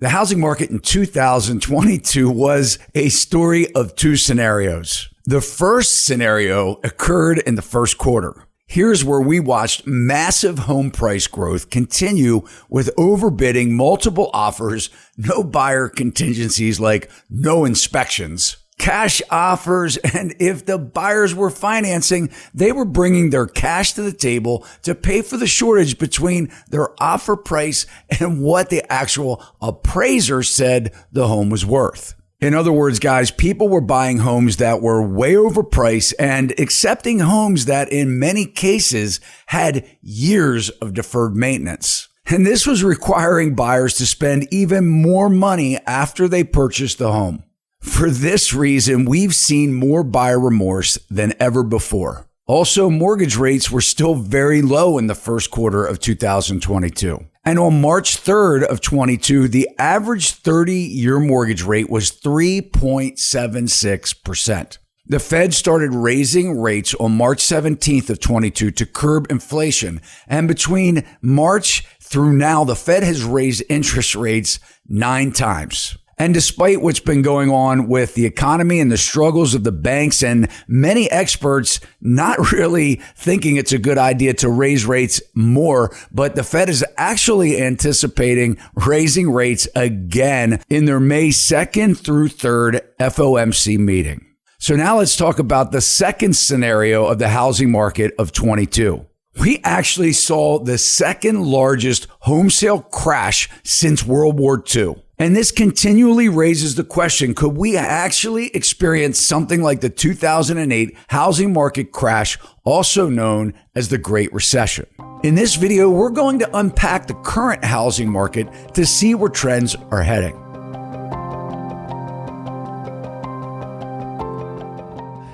The housing market in 2022 was a story of two scenarios. The first scenario occurred in the first quarter. Here's where we watched massive home price growth continue with overbidding, multiple offers, no buyer contingencies like no inspections, cash offers, and if the buyers were financing, they were bringing their cash to the table to pay for the shortage between their offer price and what the actual appraiser said the home was worth. In other words, guys, people were buying homes that were way overpriced and accepting homes that in many cases had years of deferred maintenance. And this was requiring buyers to spend even more money after they purchased the home. For this reason, we've seen more buyer remorse than ever before. Also, mortgage rates were still very low in the first quarter of 2022. And on March 3rd of 22, the average 30-year mortgage rate was 3.76%. The Fed started raising rates on March 17th of 22 to curb inflation. And between March through now, the Fed has raised interest rates 9 times. And despite what's been going on with the economy and the struggles of the banks and many experts not really thinking it's a good idea to raise rates more, but the Fed is actually anticipating raising rates again in their May 2nd through 3rd FOMC meeting. So now let's talk about the second scenario of the housing market of 22. We actually saw the second largest home sale crash since World War II. And this continually raises the question, could we actually experience something like the 2008 housing market crash, also known as the Great Recession? In this video, we're going to unpack the current housing market to see where trends are heading.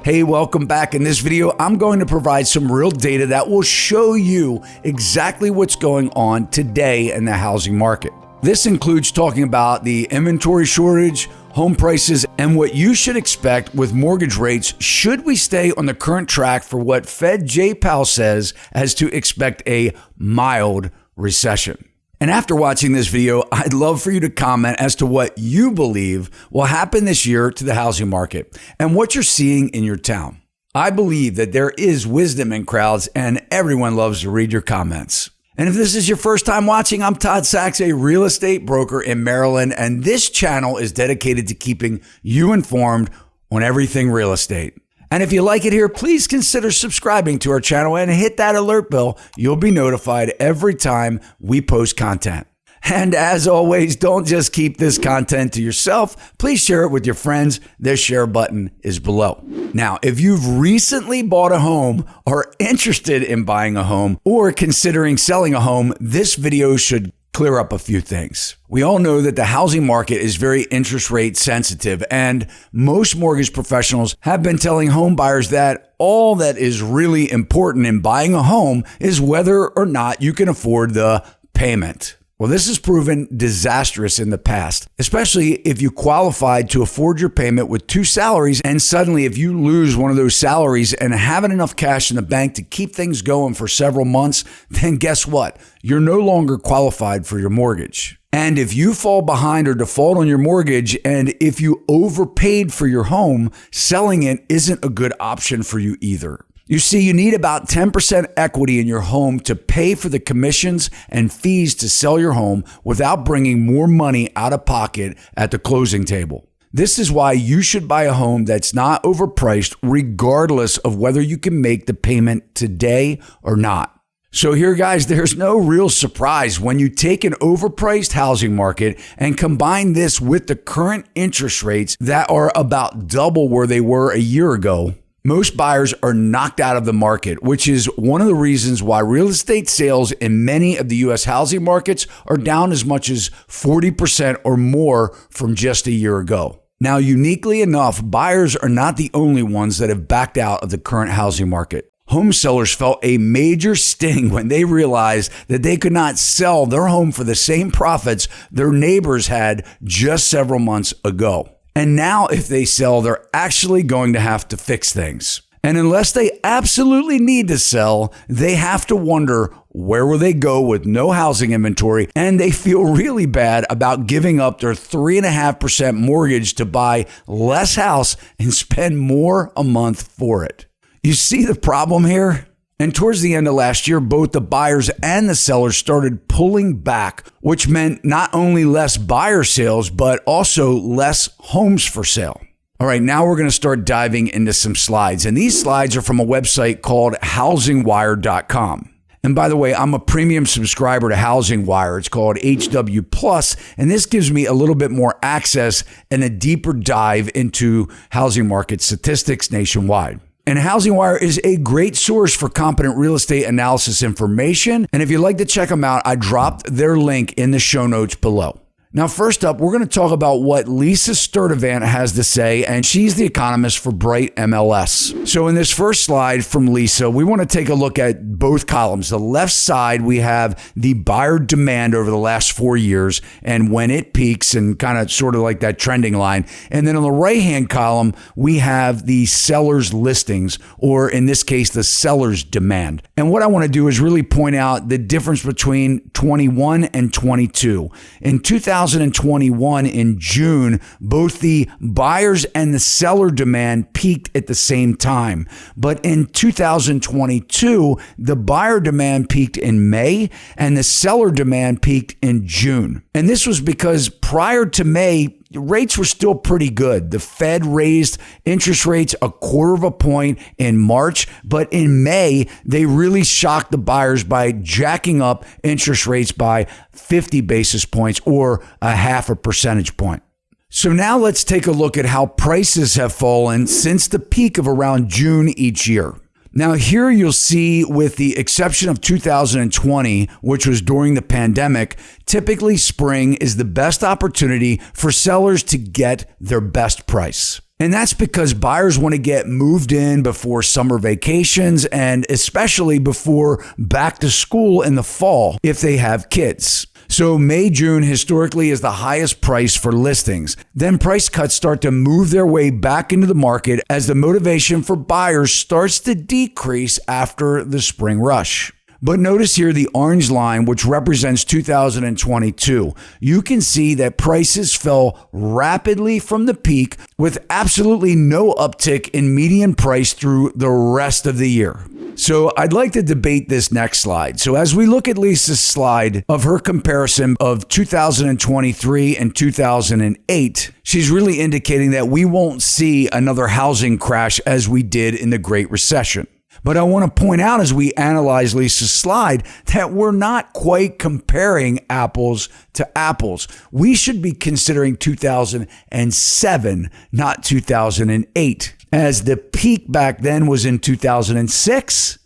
Hey, welcome back. In this video, I'm going to provide some real data that will show you exactly what's going on today in the housing market. This includes talking about the inventory shortage, home prices, and what you should expect with mortgage rates should we stay on the current track for what Fed Jay Powell says as to expect a mild recession. And after watching this video, I'd love for you to comment as to what you believe will happen this year to the housing market and what you're seeing in your town. I believe that there is wisdom in crowds and everyone loves to read your comments. And if this is your first time watching, I'm Todd Sachs, a real estate broker in Maryland, and this channel is dedicated to keeping you informed on everything real estate. And if you like it here, please consider subscribing to our channel and hit that alert bell. You'll be notified every time we post content. And as always, don't just keep this content to yourself. Please share it with your friends. The share button is below. Now, if you've recently bought a home, are interested in buying a home, or considering selling a home, this video should clear up a few things. We all know that the housing market is very interest rate sensitive, and most mortgage professionals have been telling home buyers that all that is really important in buying a home is whether or not you can afford the payment. Well, this has proven disastrous in the past, especially if you qualified to afford your payment with 2 salaries, and suddenly if you lose one of those salaries and haven't enough cash in the bank to keep things going for several months, then guess what? You're no longer qualified for your mortgage. And if you fall behind or default on your mortgage, and if you overpaid for your home, selling it isn't a good option for you either. You see, you need about 10% equity in your home to pay for the commissions and fees to sell your home without bringing more money out of pocket at the closing table. This is why you should buy a home that's not overpriced, regardless of whether you can make the payment today or not. So here, guys, there's no real surprise when you take an overpriced housing market and combine this with the current interest rates that are about double where they were a year ago. Most buyers are knocked out of the market, which is one of the reasons why real estate sales in many of the U.S. housing markets are down as much as 40% or more from just a year ago. Now, uniquely enough, buyers are not the only ones that have backed out of the current housing market. Home sellers felt a major sting when they realized that they could not sell their home for the same profits their neighbors had just several months ago. And now if they sell, they're actually going to have to fix things. And unless they absolutely need to sell, they have to wonder where will they go with no housing inventory, and they feel really bad about giving up their 3.5% mortgage to buy less house and spend more a month for it. You see the problem here? And towards the end of last year, both the buyers and the sellers started pulling back, which meant not only less buyer sales, but also less homes for sale. All right, now we're going to start diving into some slides. And these slides are from a website called housingwire.com. And by the way, I'm a premium subscriber to Housing Wire. It's called HW Plus, and this gives me a little bit more access and a deeper dive into housing market statistics nationwide. And Housing Wire is a great source for competent real estate analysis information. And if you'd like to check them out, I dropped their link in the show notes below. Now, first up, we're going to talk about what Lisa Sturdivant has to say, and she's the economist for Bright MLS. So in this first slide from Lisa, we want to take a look at both columns. The left side, we have the buyer demand over the last 4 years and when it peaks and kind of sort of like that trending line. And then on the right-hand column, we have the seller's listings, or in this case, the seller's demand. And what I want to do is really point out the difference between 21 and 22. In 2021, in June, both the buyers and the seller demand peaked at the same time. But in 2022, the buyer demand peaked in May and the seller demand peaked in June. And this was because prior to May, rates were still pretty good. The Fed raised interest rates 1/4 point in March, but in May, they really shocked the buyers by jacking up interest rates by 50 basis points or 0.5 percentage point. So now let's take a look at how prices have fallen since the peak of around June each year. Now here you'll see, with the exception of 2020, which was during the pandemic, typically spring is the best opportunity for sellers to get their best price. And that's because buyers want to get moved in before summer vacations and especially before back to school in the fall if they have kids. So May, June historically is the highest price for listings. Then price cuts start to move their way back into the market as the motivation for buyers starts to decrease after the spring rush. But notice here the orange line, which represents 2022. You can see that prices fell rapidly from the peak with absolutely no uptick in median price through the rest of the year. So I'd like to debate this next slide. So as we look at Lisa's slide of her comparison of 2023 and 2008, she's really indicating that we won't see another housing crash as we did in the Great Recession. But I want to point out as we analyze Lisa's slide that we're not quite comparing apples to apples. We should be considering 2007, not 2008, as the peak back then was in 2006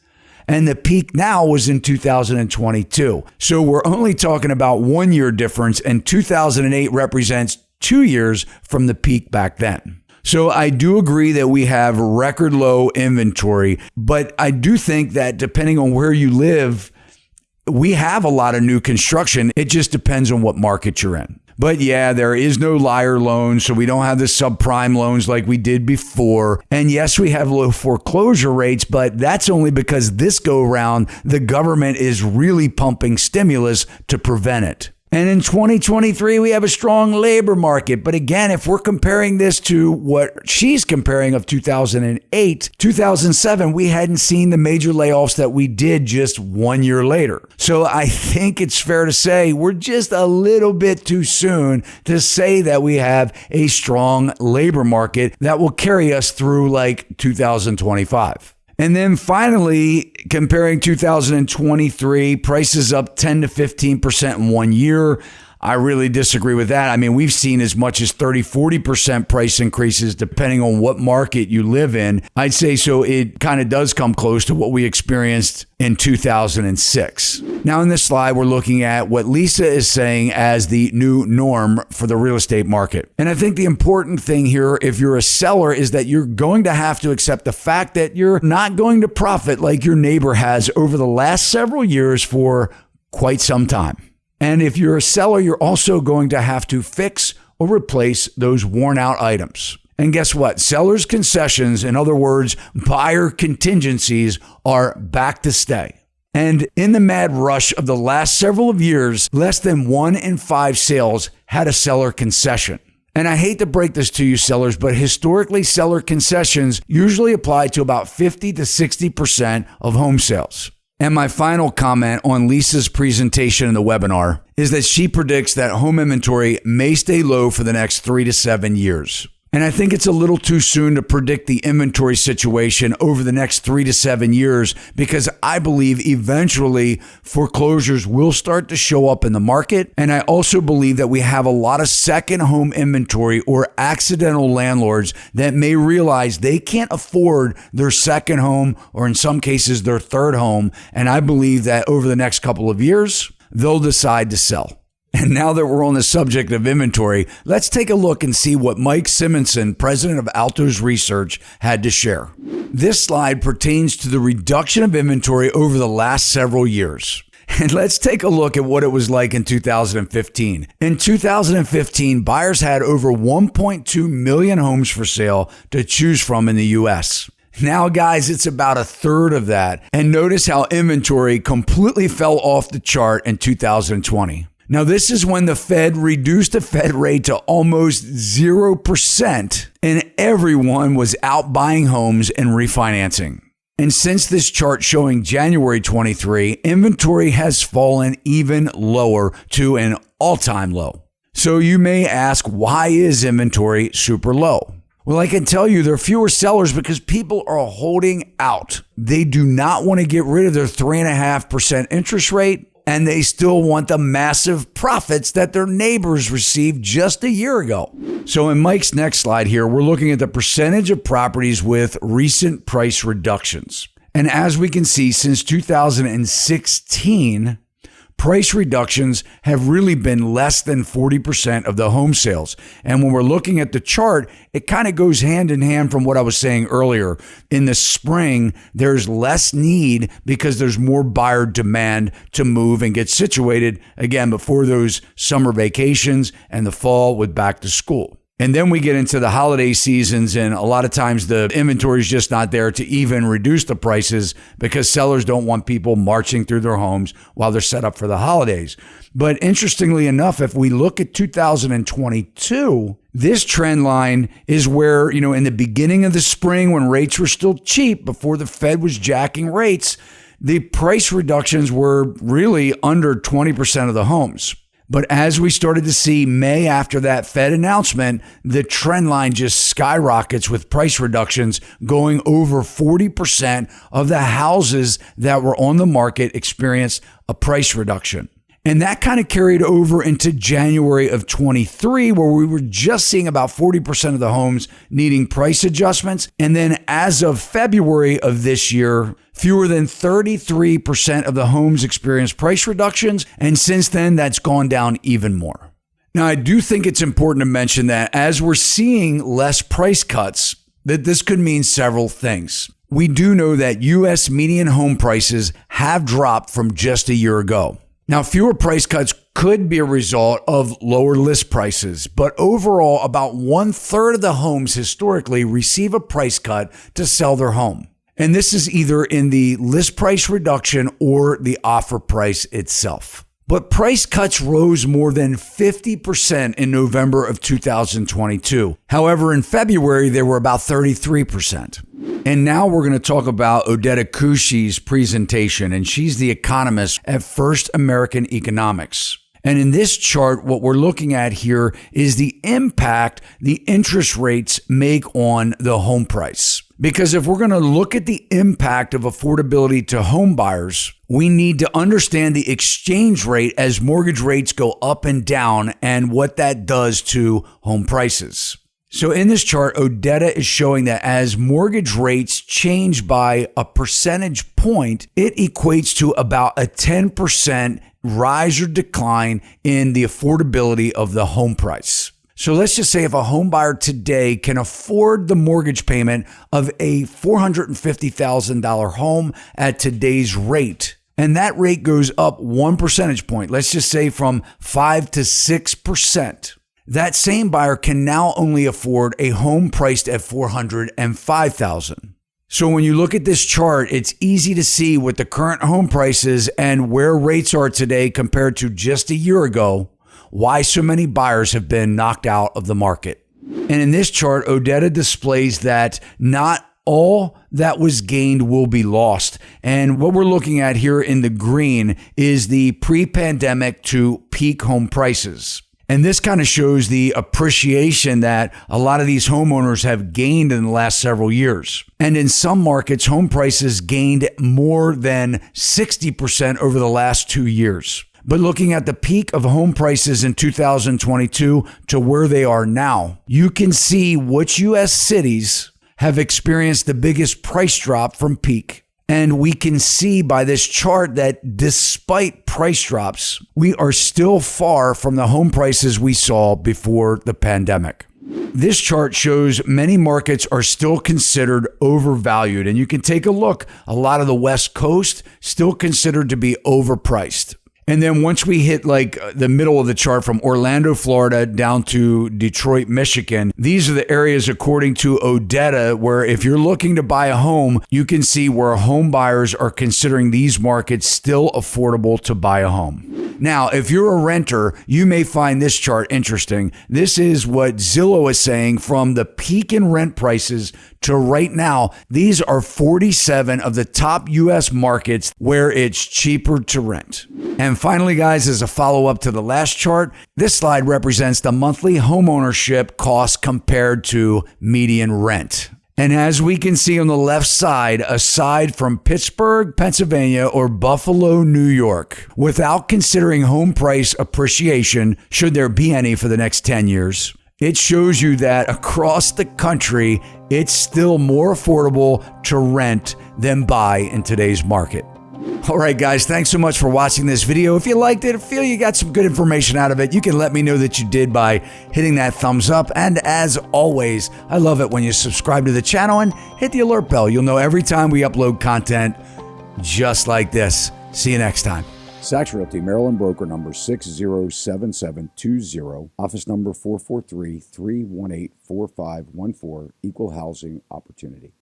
and the peak now was in 2022. So we're only talking about 1 year difference, and 2008 represents 2 years from the peak back then. So I do agree that we have record low inventory, but I do think that depending on where you live, we have a lot of new construction. It just depends on what market you're in. But yeah, there is no liar loan, so we don't have the subprime loans like we did before. And yes, we have low foreclosure rates, but that's only because this go around, the government is really pumping stimulus to prevent it. And in 2023, we have a strong labor market. But again, if we're comparing this to what she's comparing of 2008, 2007, we hadn't seen the major layoffs that we did just 1 year later. So I think it's fair to say we're just a little bit too soon to say that we have a strong labor market that will carry us through like 2025. And then finally, comparing 2023, prices up 10 to 15% in 1 year. I really disagree with that. I mean, we've seen as much as 30-40% price increases depending on what market you live in. I'd say so it kind of does come close to what we experienced in 2006. Now in this slide, we're looking at what Lisa is saying as the new norm for the real estate market. And I think the important thing here, if you're a seller, is that you're going to have to accept the fact that you're not going to profit like your neighbor has over the last several years for quite some time. And if you're a seller, you're also going to have to fix or replace those worn out items. And guess what? Sellers' concessions, in other words, buyer contingencies, are back to stay. And in the mad rush of the last several of years, less than 1 in 5 sales had a seller concession. And I hate to break this to you sellers, but historically seller concessions usually apply to about 50 to 60% of home sales. And my final comment on Lisa's presentation in the webinar is that she predicts that home inventory may stay low for the next 3 to 7 years. And I think it's a little too soon to predict the inventory situation over the next 3 to 7 years, because I believe eventually foreclosures will start to show up in the market. And I also believe that we have a lot of second home inventory or accidental landlords that may realize they can't afford their second home, or in some cases their third home. And I believe that over the next couple of years, they'll decide to sell. And now that we're on the subject of inventory, let's take a look and see what Mike Simonson, president of Altos Research, had to share. This slide pertains to the reduction of inventory over the last several years. And let's take a look at what it was like in 2015. In 2015, buyers had over 1.2 million homes for sale to choose from in the U.S. Now, guys, it's about a third of that. And notice how inventory completely fell off the chart in 2020. Now, this is when the Fed reduced the Fed rate to almost 0%, and everyone was out buying homes and refinancing. And since this chart showing January 23, inventory has fallen even lower to an all-time low. So you may ask, why is inventory super low? Well, I can tell you there are fewer sellers because people are holding out. They do not want to get rid of their 3.5% interest rate, and they still want the massive profits that their neighbors received just a year ago. So in Mike's next slide here, we're looking at the percentage of properties with recent price reductions. And as we can see, since 2016, price reductions have really been less than 40% of the home sales. And when we're looking at the chart, it kind of goes hand in hand from what I was saying earlier. In the spring, there's less need because there's more buyer demand to move and get situated, again, before those summer vacations and the fall with back to school. And then we get into the holiday seasons, and a lot of times the inventory is just not there to even reduce the prices because sellers don't want people marching through their homes while they're set up for the holidays. But interestingly enough, if we look at 2022, this trend line is where, in the beginning of the spring when rates were still cheap before the Fed was jacking rates, the price reductions were really under 20% of the homes. But as we started to see May after that Fed announcement, the trend line just skyrockets with price reductions going over 40% of the houses that were on the market experienced a price reduction. And that kind of carried over into January of 23, where we were just seeing about 40% of the homes needing price adjustments. And then as of February of this year, fewer than 33% of the homes experienced price reductions. And since then, that's gone down even more. Now, I do think it's important to mention that as we're seeing less price cuts, that this could mean several things. We do know that U.S. median home prices have dropped from just a year ago. Now, fewer price cuts could be a result of lower list prices, but overall, about 1/3 of the homes historically receive a price cut to sell their home. And this is either in the list price reduction or the offer price itself. But price cuts rose more than 50% in November of 2022. However, in February, they were about 33%. And now we're going to talk about Odetta Cushy's presentation, and she's the economist at First American Economics. And in this chart, what we're looking at here is the impact the interest rates make on the home price. Because if we're going to look at the impact of affordability to home buyers, we need to understand the exchange rate as mortgage rates go up and down and what that does to home prices. So in this chart, Odetta is showing that as mortgage rates change by a percentage point, it equates to about a 10% rise or decline in the affordability of the home price. So let's just say if a home buyer today can afford the mortgage payment of a $450,000 home at today's rate, and that rate goes up 1 percentage point, let's just say from 5 to 6%. that same buyer can now only afford a home priced at $405,000. So when you look at this chart, it's easy to see with the current home prices and where rates are today compared to just a year ago, why so many buyers have been knocked out of the market. And in this chart, Odetta displays that not all that was gained will be lost. And what we're looking at here in the green is the pre-pandemic to peak home prices. And this kind of shows the appreciation that a lot of these homeowners have gained in the last several years. And in some markets, home prices gained more than 60% over the last 2 years. But looking at the peak of home prices in 2022 to where they are now, you can see which U.S. cities have experienced the biggest price drop from peak. And we can see by this chart that despite price drops, we are still far from the home prices we saw before the pandemic. This chart shows many markets are still considered overvalued. And you can take a look. A lot of the West Coast still considered to be overpriced. And then once we hit like the middle of the chart from Orlando, Florida down to Detroit, Michigan, these are the areas according to Odetta where if you're looking to buy a home, you can see where home buyers are considering these markets still affordable to buy a home. Now, if you're a renter, you may find this chart interesting. This is what Zillow is saying from the peak in rent prices to right now. These are 47 of the top U.S. markets where it's cheaper to rent. And finally, guys, as a follow-up to the last chart, this slide represents the monthly homeownership cost compared to median rent. And as we can see on the left side, aside from Pittsburgh, Pennsylvania, or Buffalo, New York, without considering home price appreciation, should there be any for the next 10 years, it shows you that across the country, it's still more affordable to rent than buy in today's market. All right, guys, thanks so much for watching this video. If you liked it, feel you got some good information out of it, you can let me know that you did by hitting that thumbs up. And as always, I love it when you subscribe to the channel and hit the alert bell. You'll know every time we upload content just like this. See you next time. Sachs Realty, Maryland broker number 607720, office number 443-318-4514, equal housing opportunity.